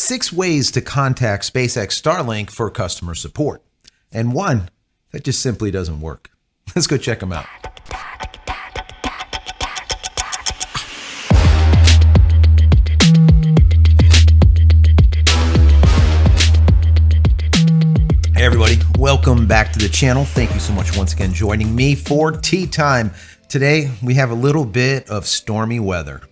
6 ways to contact SpaceX Starlink for customer support. And one that just simply doesn't work. Let's go check them out. Hey everybody, welcome back to the channel. Thank you so much once again joining me for tea time. Today we have a little bit of stormy weather.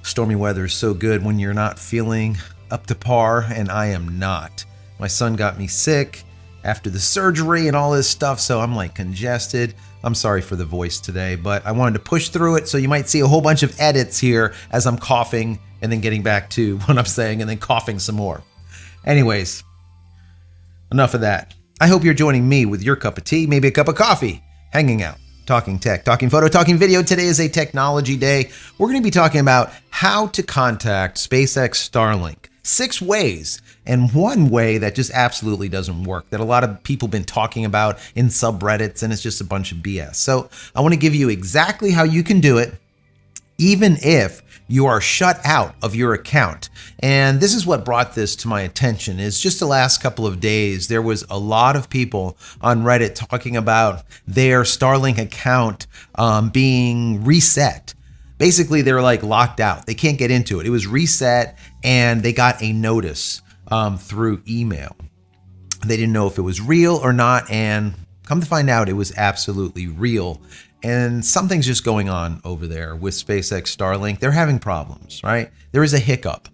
Stormy weather is so good when you're not feeling up to par, and I am not. My son got me sick after the surgery and all this stuff, so I'm like congested. I'm sorry for the voice today, but I wanted to push through it, so you might see a whole bunch of edits here as I'm coughing and then getting back to what I'm saying and then coughing some more. Anyways, enough of that. I hope you're joining me with your cup of tea, maybe a cup of coffee, hanging out, talking tech, talking photo, talking video. Today is a technology day. We're going to be talking about how to contact SpaceX Starlink. 6 ways, and one way that just absolutely doesn't work, that a lot of people have been talking about in subreddits, and it's just a bunch of BS. So I want to give you exactly how you can do it, even if you are shut out of your account. And this is what brought this to my attention, is just the last couple of days, there was a lot of people on Reddit talking about their Starlink account being reset. Basically, they're like locked out. They can't get into it. It was reset and they got a notice through email. They didn't know if it was real or not, and come to find out it was absolutely real. And something's just going on over there with SpaceX Starlink. They're having problems, right? There is a hiccup.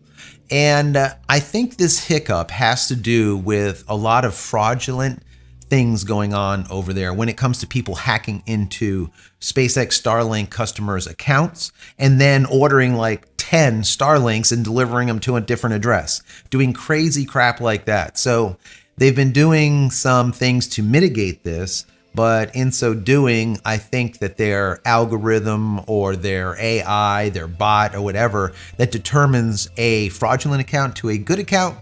And I think this hiccup has to do with a lot of fraudulent things going on over there when it comes to people hacking into SpaceX Starlink customers' accounts and then ordering like 10 Starlinks and delivering them to a different address, doing crazy crap like that. So they've been doing some things to mitigate this, but in so doing, I think that their algorithm or their AI, their bot or whatever that determines a fraudulent account to a good account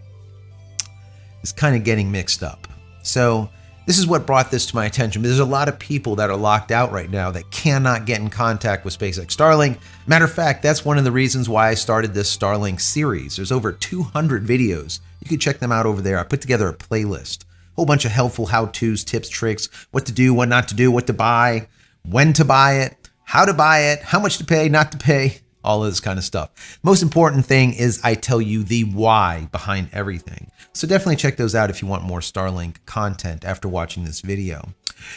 is kind of getting mixed up. So this is what brought this to my attention. There's a lot of people that are locked out right now that cannot get in contact with SpaceX Starlink. Matter of fact, that's one of the reasons why I started this Starlink series. There's over 200 videos. You can check them out over there. I put together a playlist. Whole bunch of helpful how-tos, tips, tricks, what to do, what not to do, what to buy, when to buy it, how to buy it, how much to pay, not to pay, all of this kind of stuff. Most important thing is I tell you the why behind everything. So definitely check those out if you want more Starlink content after watching this video.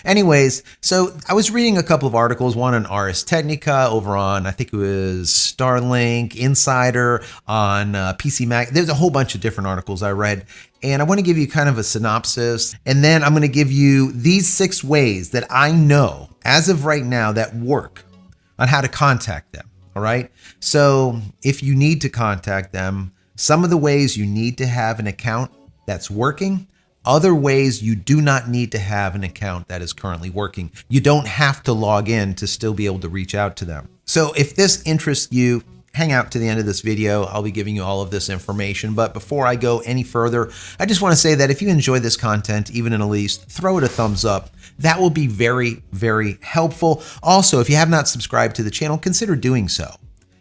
Anyways, so I was reading a couple of articles, one on Ars Technica over on, I think it was Starlink Insider, on PC Mag. There's a whole bunch of different articles I read, and I want to give you kind of a synopsis, and then I'm going to give you these 6 ways that I know as of right now that work on how to contact them. All right. So if you need to contact them, some of the ways you need to have an account that's working, other ways you do not need to have an account that is currently working. You don't have to log in to still be able to reach out to them. So if this interests you, hang out to the end of this video. I'll be giving you all of this information. But before I go any further, I just want to say that if you enjoy this content, even in the least, throw it a thumbs up. That will be very, very helpful. Also, if you have not subscribed to the channel, consider doing so.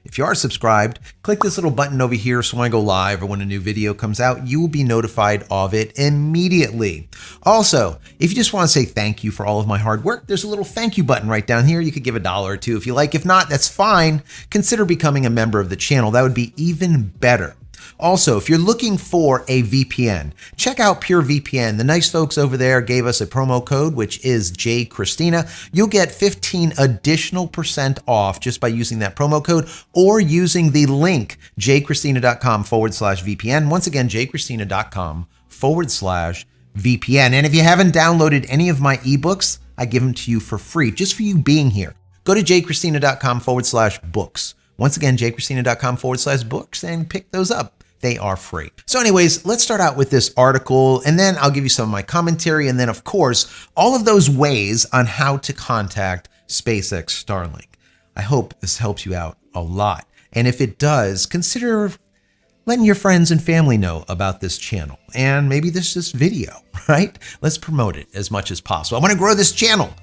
If you are subscribed, click this little button over here so when I go live or when a new video comes out, you will be notified of it immediately. Also, if you just want to say thank you for all of my hard work, there's a little thank you button right down here. You could give $1 or $2 if you like. If not, that's fine. Consider becoming a member of the channel. That would be even better. Also, if you're looking for a VPN, check out PureVPN. The nice folks over there gave us a promo code, which is JCristina. You'll get 15 additional % off just by using that promo code or using the link jcristina.com/VPN. Once again, jcristina.com/VPN. And if you haven't downloaded any of my ebooks, I give them to you for free, just for you being here. Go to jcristina.com/books. Once again, jcristina.com/books and pick those up. They are free. So anyways, let's start out with this article and then I'll give you some of my commentary and then of course, all of those ways on how to contact SpaceX Starlink. I hope this helps you out a lot. And if it does, consider letting your friends and family know about this channel and maybe this video, right? Let's promote it as much as possible. I want to grow this channel.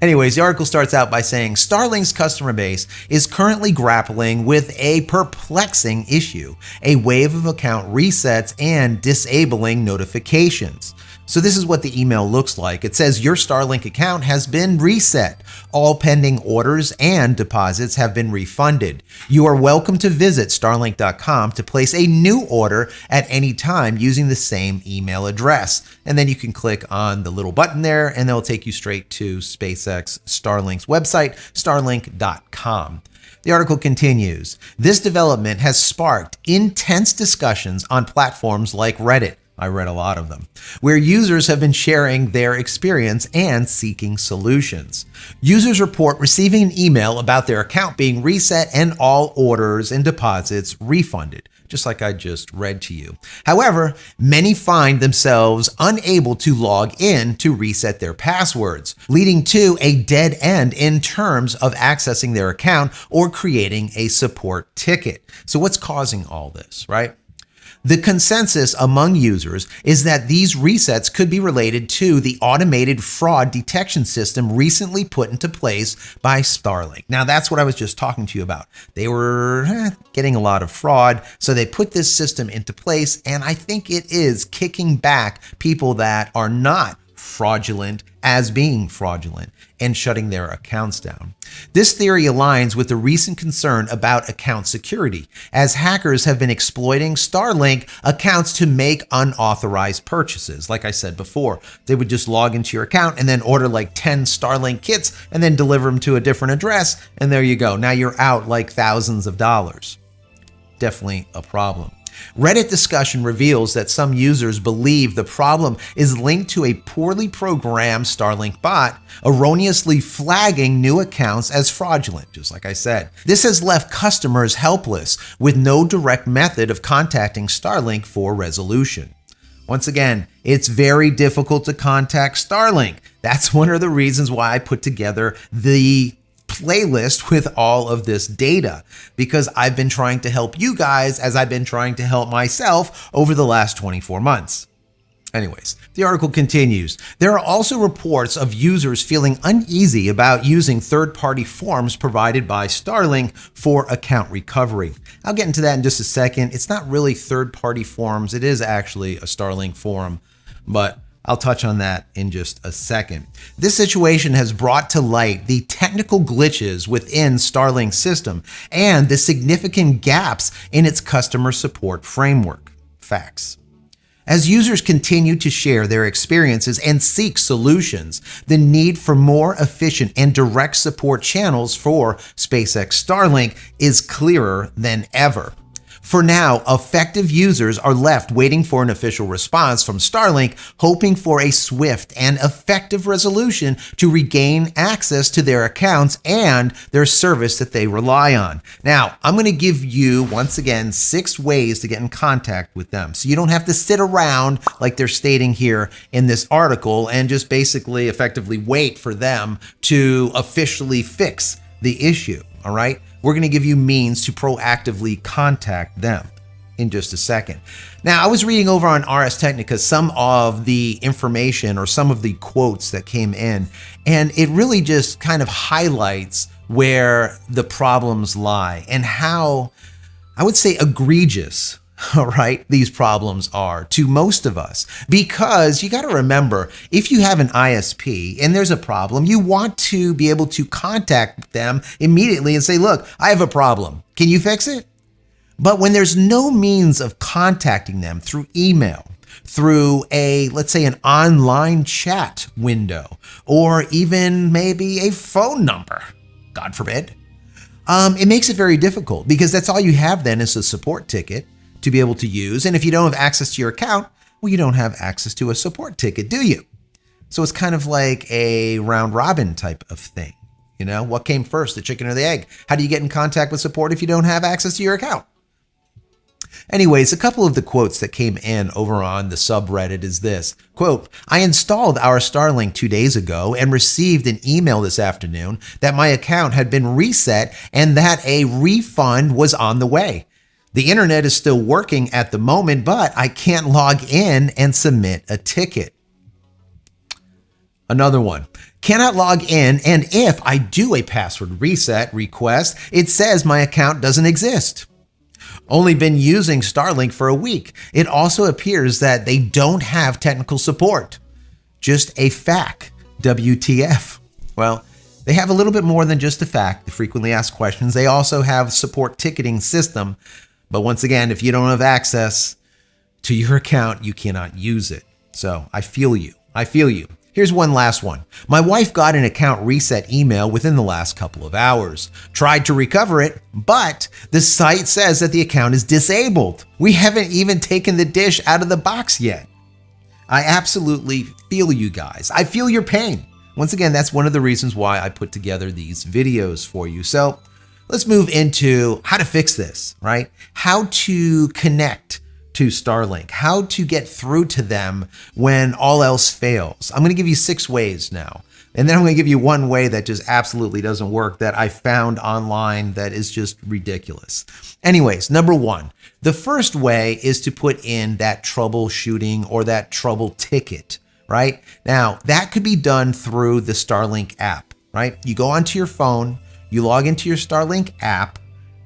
Anyways, the article starts out by saying Starlink's customer base is currently grappling with a perplexing issue, a wave of account resets and disabling notifications. So this is what the email looks like. It says your Starlink account has been reset. All pending orders and deposits have been refunded. You are welcome to visit starlink.com to place a new order at any time using the same email address. And then you can click on the little button there and they'll take you straight to SpaceX Starlink's website, starlink.com. The article continues. This development has sparked intense discussions on platforms like Reddit. I read a lot of them, where users have been sharing their experience and seeking solutions. Users report receiving an email about their account being reset and all orders and deposits refunded, just like I just read to you. However, many find themselves unable to log in to reset their passwords, leading to a dead end in terms of accessing their account or creating a support ticket. So what's causing all this, right? The consensus among users is that these resets could be related to the automated fraud detection system recently put into place by Starlink. Now, that's what I was just talking to you about. They were getting a lot of fraud, so they put this system into place, and I think it is kicking back people that are not fraudulent as being fraudulent and shutting their accounts down. This theory aligns with the recent concern about account security, as hackers have been exploiting Starlink accounts to make unauthorized purchases. Like I said before, they would just log into your account and then order like 10 Starlink kits and then deliver them to a different address, and there you go. Now you're out like thousands of dollars. Definitely a problem. Reddit discussion reveals that some users believe the problem is linked to a poorly programmed Starlink bot, erroneously flagging new accounts as fraudulent, just like I said. This has left customers helpless with no direct method of contacting Starlink for resolution. Once again, it's very difficult to contact Starlink. That's one of the reasons why I put together the playlist with all of this data, because I've been trying to help you guys as I've been trying to help myself over the last 24 months. Anyways, the article continues. There are also reports of users feeling uneasy about using third-party forms provided by Starlink for account recovery. I'll get into that in just a second. It's not really third-party forms. It is actually a Starlink form, but I'll touch on that in just a second. This situation has brought to light the technical glitches within Starlink's system and the significant gaps in its customer support framework. Facts. As users continue to share their experiences and seek solutions, the need for more efficient and direct support channels for SpaceX Starlink is clearer than ever. For now, effective users are left waiting for an official response from Starlink, hoping for a swift and effective resolution to regain access to their accounts and their service that they rely on. Now, I'm going to give you, once again, 6 ways to get in contact with them. So you don't have to sit around like they're stating here in this article and just basically effectively wait for them to officially fix the issue. All right? We're going to give you means to proactively contact them in just a second. Now, I was reading over on Ars Technica some of the information or some of the quotes that came in, and it really just kind of highlights where the problems lie and how, I would say, egregious, all right, these problems are to most of us. Because you got to remember, if you have an ISP and there's a problem, you want to be able to contact them immediately and say, look, I have a problem. Can you fix it? But when there's no means of contacting them through email, through let's say an online chat window, or even maybe a phone number, God forbid, it makes it very difficult, because that's all you have then is a support ticket to be able to use. And if you don't have access to your account, well, you don't have access to a support ticket, do you? So it's kind of like a round robin type of thing. You know, what came first, the chicken or the egg? How do you get in contact with support if you don't have access to your account? Anyways, a couple of the quotes that came in over on the subreddit is this. Quote, I installed our Starlink 2 days ago and received an email this afternoon that my account had been reset and that a refund was on the way. The internet is still working at the moment, but I can't log in and submit a ticket. Another one, cannot log in, and if I do a password reset request, it says my account doesn't exist. Only been using Starlink for a week. It also appears that they don't have technical support. Just a FAQ. WTF. Well, they have a little bit more than just a FAQ, the frequently asked questions. They also have support ticketing system. But once again, if you don't have access to your account, you cannot use it. So I feel you. I feel you. Here's one last one. My wife got an account reset email within the last couple of hours. Tried to recover it, but the site says that the account is disabled. We haven't even taken the dish out of the box yet. I absolutely feel you guys. I feel your pain. Once again, that's one of the reasons why I put together these videos for you. So let's move into how to fix this, right? How to connect to Starlink, how to get through to them when all else fails. I'm going to give you 6 ways now. And then I'm going to give you one way that just absolutely doesn't work that I found online that is just ridiculous. Anyways, number 1, the first way is to put in that troubleshooting or that trouble ticket, right? Now, that could be done through the Starlink app, right? You go onto your phone, you log into your Starlink app.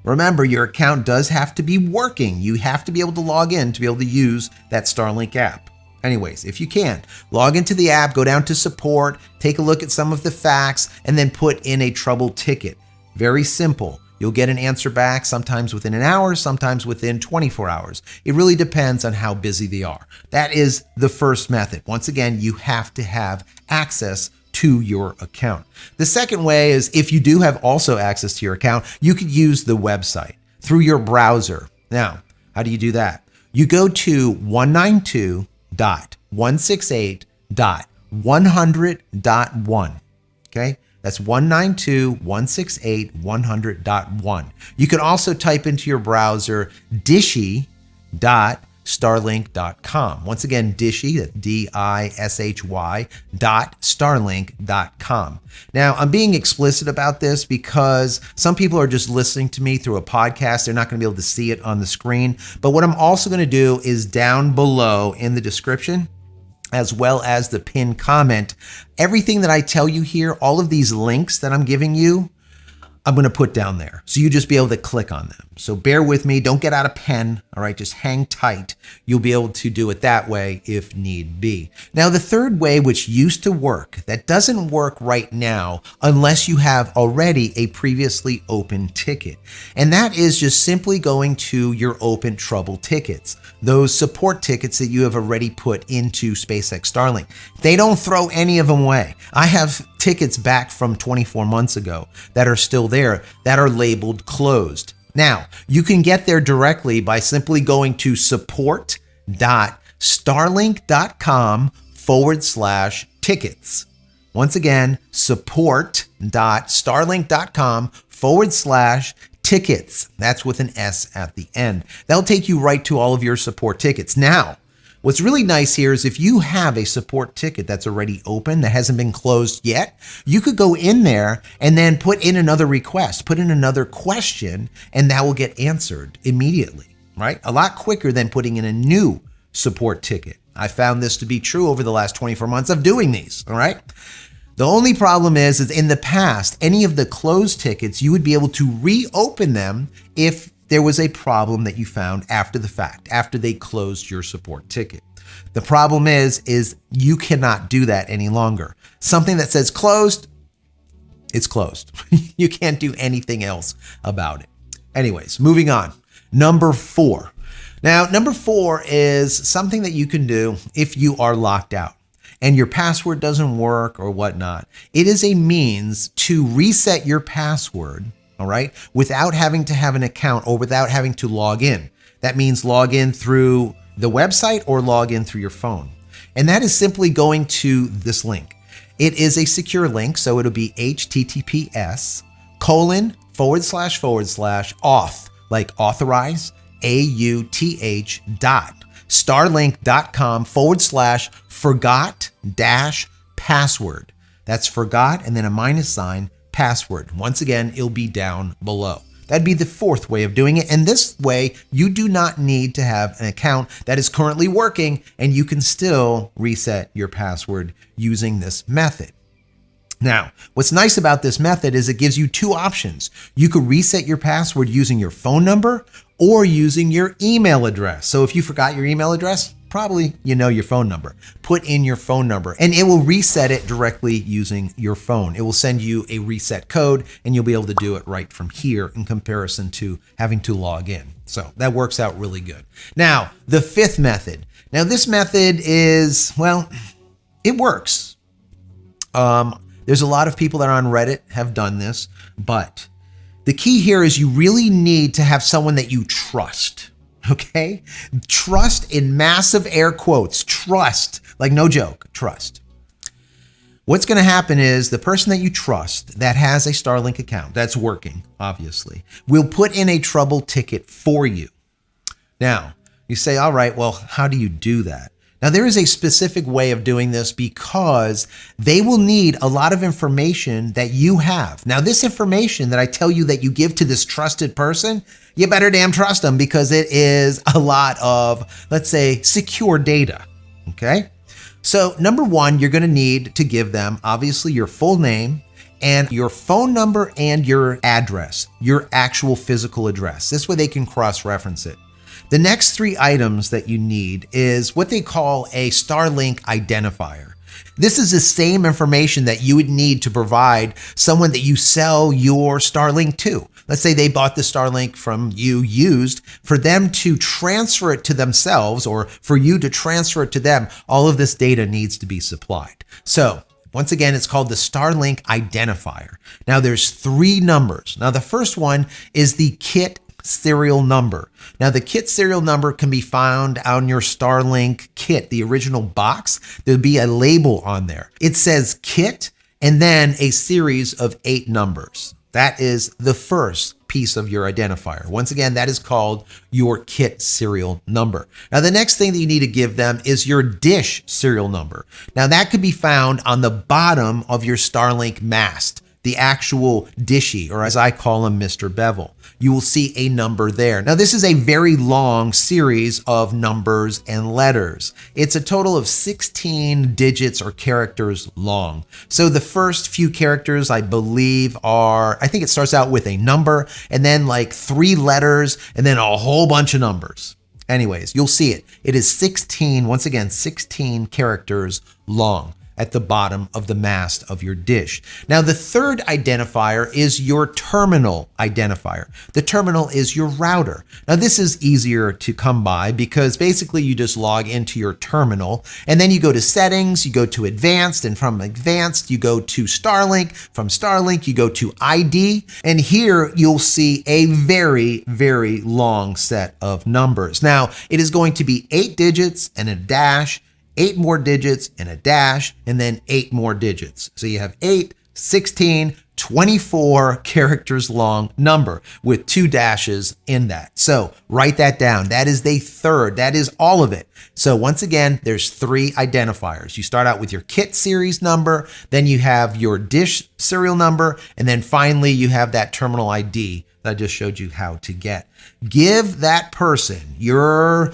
Remember, your account does have to be working. You have to be able to log in to be able to use that Starlink app. Anyways, if you can, log into the app, go down to support, take a look at some of the facts, and then put in a trouble ticket. Very simple. You'll get an answer back sometimes within an hour, sometimes within 24 hours. It really depends on how busy they are. That is the first method. Once again, you have to have access to your account. The second way is if you do have also access to your account, you could use the website through your browser. Now, how do you do that? You go to 192.168.100.1. Okay? That's 192.168.100.1. You can also type into your browser dishy.starlink.com. Once again, dishy, that's D-I-S-H-Y .starlink.com. Now, I'm being explicit about this because some people are just listening to me through a podcast. They're not going to be able to see it on the screen. But what I'm also going to do is down below in the description, as well as the pinned comment, everything that I tell you here, all of these links that I'm giving you, I'm going to put down there. So you just be able to click on them. So bear with me. Don't get out a pen. All right. Just hang tight. You'll be able to do it that way if need be. Now, the third way, which used to work, that doesn't work right now unless you have already a previously open ticket. And that is just simply going to your open trouble tickets, those support tickets that you have already put into SpaceX Starlink. They don't throw any of them away. I have tickets back from 24 months ago that are still there that are labeled closed. Now, you can get there directly by simply going to support.starlink.com/tickets. Once again, support.starlink.com/tickets. That's with an S at the end. That'll take you right to all of your support tickets. Now, what's really nice here is if you have a support ticket that's already open, that hasn't been closed yet, you could go in there and then put in another request, put in another question, and that will get answered immediately, right? A lot quicker than putting in a new support ticket. I found this to be true over the last 24 months of doing these, all right? The only problem is in the past, any of the closed tickets, you would be able to reopen them if there was a problem that you found after the fact, after they closed your support ticket. The problem is you cannot do that any longer. Something that says closed, it's closed. You can't do anything else about it. Anyways, moving on. Number 4. Now, number 4 is something that you can do if you are locked out and your password doesn't work or whatnot. It is a means to reset your password, all right, without having to have an account or without having to log in. That means log in through the website or log in through your phone. And that is simply going to this link. It is a secure link, so it'll be https://auth, like authorize, AUTH.starlink.com/forgot-password. That's forgot and then a minus sign password. Once again, it'll be down below. That'd be the fourth way of doing it. And this way, you do not need to have an account that is currently working, and you can still reset your password using this method. Now, what's nice about this method is it gives you two options. You could reset your password using your phone number or using your email address. So if you forgot your email address, probably you know your phone number. Put in your phone number and it will reset it directly using your phone. It will send you a reset code and you'll be able to do it right from here in comparison to having to log in. So that works out really good. Now, the fifth method. Now this method is, well, it works. There's a lot of people that are on Reddit have done this, but the key here is you really need to have someone that you trust, okay? Trust in massive air quotes, trust, like no joke, trust. What's gonna happen is the person that you trust that has a Starlink account, that's working, obviously, will put in a trouble ticket for you. Now, you say, all right, well, how do you do that? Now, there is a specific way of doing this because they will need a lot of information that you have. Now, this information that I tell you that you give to this trusted person, you better damn trust them because it is a lot of, let's say, secure data, okay? So number one, you're gonna need to give them, obviously, your full name and your phone number and your address, your actual physical address. This way they can cross-reference it. The next three items that you need is what they call a Starlink identifier. This is the same information that you would need to provide someone that you sell your Starlink to. Let's say they bought the Starlink from you used. For them to transfer it to themselves or for you to transfer it to them, all of this data needs to be supplied. So once again, it's called the Starlink identifier. Now there's three numbers. Now the first one is the kit serial number. Now the kit serial number can be found on your Starlink kit, the original box. There'll be a label on there. It says kit and then a series of 8 numbers. That is the first piece of your identifier. Once again, that is called your kit serial number. Now the next thing that you need to give them is your dish serial number. Now that could be found on the bottom of your Starlink mast, the actual dishy, or as I call him, Mr. Bevel. You will see a number there. Now, this is a very long series of numbers and letters. It's a total of 16 digits or characters long. So the first few characters, I believe, I think it starts out with a number and then like 3 letters and then a whole bunch of numbers. Anyways, you'll see it. It is 16, once again, 16 characters long at the bottom of the mast of your dish. Now, the third identifier is your terminal identifier. The terminal is your router. Now, this is easier to come by because basically you just log into your terminal and then you go to settings, you go to advanced, and from advanced, you go to Starlink. From Starlink, you go to ID, and here you'll see a very, very long set of numbers. Now, it is going to be 8 digits and a dash, 8 more digits and a dash, and then 8 more digits. So you have 8, 16, 24 characters long number with 2 dashes in that. So write that down. That is the third. That is all of it. So once again, there's 3 identifiers. You start out with your kit series number, then you have your dish serial number, and then finally you have that terminal ID that I just showed you how to get. Give that person your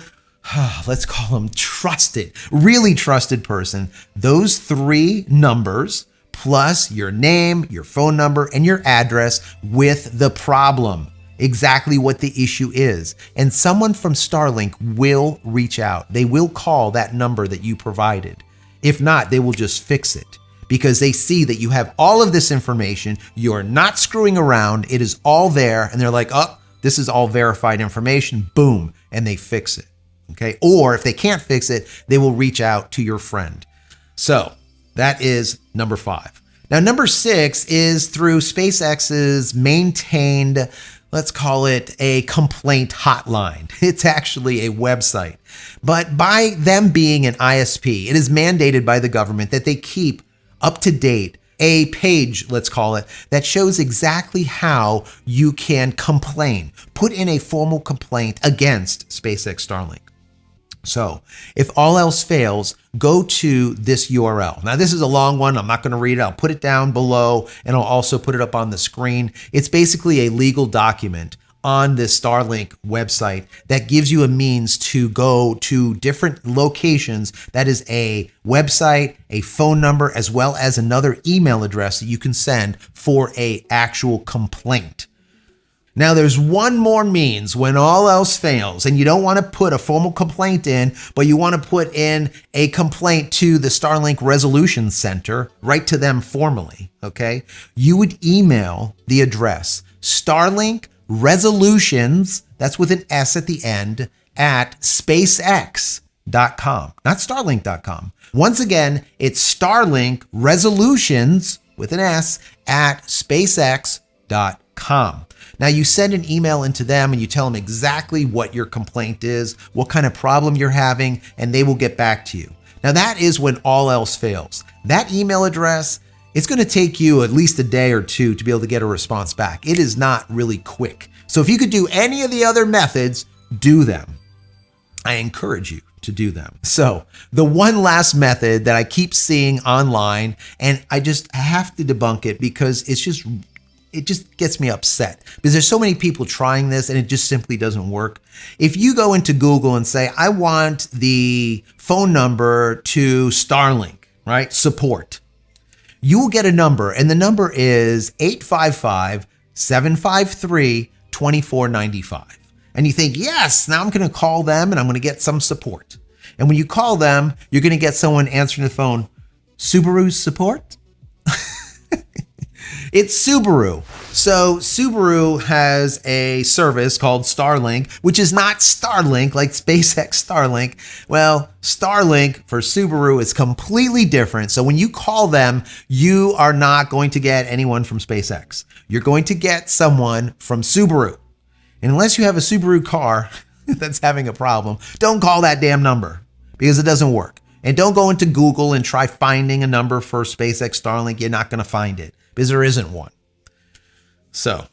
let's call them trusted, really trusted person, those 3 numbers plus your name, your phone number, and your address with the problem, exactly what the issue is. And someone from Starlink will reach out. They will call that number that you provided. If not, they will just fix it because they see that you have all of this information. You're not screwing around. It is all there. And they're like, oh, this is all verified information. Boom. And they fix it. Okay. Or if they can't fix it, they will reach out to your friend. So that is number 5. Now, number 6 is through SpaceX's maintained, let's call it a complaint hotline. It's actually a website, but by them being an ISP, it is mandated by the government that they keep up to date a page, let's call it, that shows exactly how you can complain, put in a formal complaint against SpaceX Starlink. So if all else fails, go to this URL. Now, this is a long one. I'm not going to read it. I'll put it down below and I'll also put it up on the screen. It's basically a legal document on this Starlink website that gives you a means to go to different locations. That is a website, a phone number, as well as another email address that you can send for a actual complaint. Now, there's one more means when all else fails and you don't want to put a formal complaint in, but you want to put in a complaint to the Starlink Resolutions Center, right to them formally, okay? You would email the address starlinkresolutions, that's with an S at the end, at SpaceX.com, not Starlink.com. Once again, it's Starlink Resolutions with an S at SpaceX.com. Now, you send an email into them and you tell them exactly what your complaint is, what kind of problem you're having, and they will get back to you. Now, that is when all else fails. That email address, it's going to take you at least a day or two to be able to get a response back. It is not really quick. So if you could do any of the other methods, do them. I encourage you to do them. So the one last method that I keep seeing online, and I have to debunk it because it just gets me upset because there's so many people trying this and it just simply doesn't work. If you go into Google and say, I want the phone number to Starlink, right? Support. You will get a number, and the number is 855-753-2495. And you think, yes, now I'm going to call them and I'm going to get some support. And when you call them, you're going to get someone answering the phone, Subaru support? It's Subaru. So Subaru has a service called Starlink, which is not Starlink like SpaceX Starlink. Well, Starlink for Subaru is completely different. So when you call them, you are not going to get anyone from SpaceX. You're going to get someone from Subaru. And unless you have a Subaru car that's having a problem, don't call that damn number because it doesn't work. And don't go into Google and try finding a number for SpaceX Starlink. You're not going to find it because there isn't one. So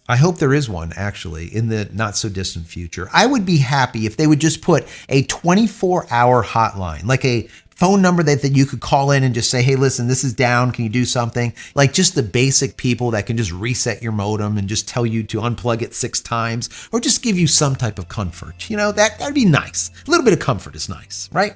I hope there is one actually in the not so distant future. I would be happy if they would just put a 24-hour hotline, like a phone number that you could call in and just say, hey, listen, this is down. Can you do something? Like just the basic people that can just reset your modem and just tell you to unplug it 6 times or just give you some type of comfort. You know, that'd be nice. A little bit of comfort is nice, right?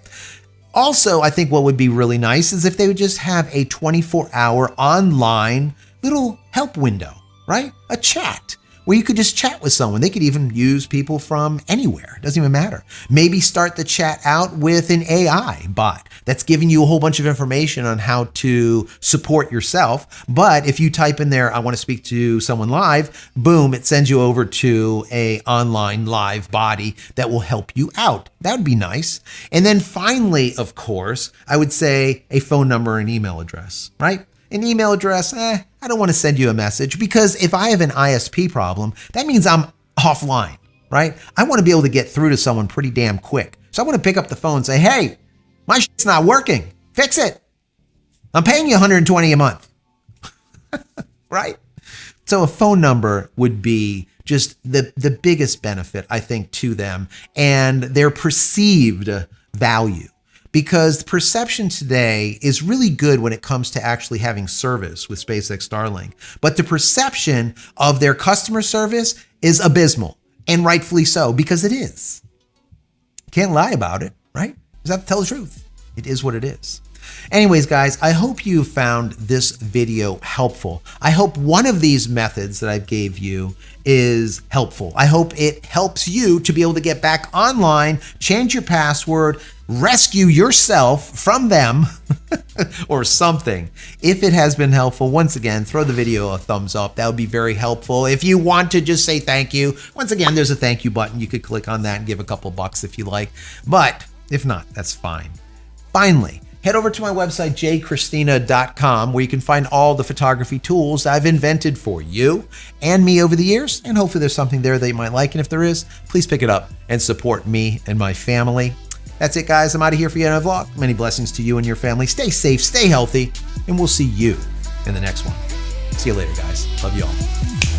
Also, I think what would be really nice is if they would just have a 24-hour online little help window, right? A chat where you could just chat with someone. They could even use people from anywhere. It doesn't even matter. Maybe start the chat out with an AI bot that's giving you a whole bunch of information on how to support yourself. But if you type in there, I want to speak to someone live, boom, it sends you over to a online live body that will help you out. That would be nice. And then finally, of course, I would say a phone number and email address, right? An email address, I don't want to send you a message because if I have an ISP problem, that means I'm offline, right? I want to be able to get through to someone pretty damn quick. So I want to pick up the phone and say, hey, my shit's not working. Fix it. I'm paying you $120 a month, right? So a phone number would be just the biggest benefit, I think, to them and their perceived value. Because perception today is really good when it comes to actually having service with SpaceX Starlink. But the perception of their customer service is abysmal, and rightfully so, because it is. Can't lie about it, right? Just have to tell the truth. It is what it is. Anyways, guys, I hope you found this video helpful. I hope one of these methods that I gave you is helpful. I hope it helps you to be able to get back online, change your password, rescue yourself from them or something. If it has been helpful, once again, throw the video a thumbs up. That would be very helpful. If you want to just say thank you, once again, there's a thank you button. You could click on that and give a couple bucks if you like. But if not, that's fine. Finally, head over to my website, JCristina.com, where you can find all the photography tools I've invented for you and me over the years. And hopefully there's something there that you might like. And if there is, please pick it up and support me and my family. That's it, guys. I'm out of here for yet another vlog. Many blessings to you and your family. Stay safe, stay healthy, and we'll see you in the next one. See you later, guys. Love you all.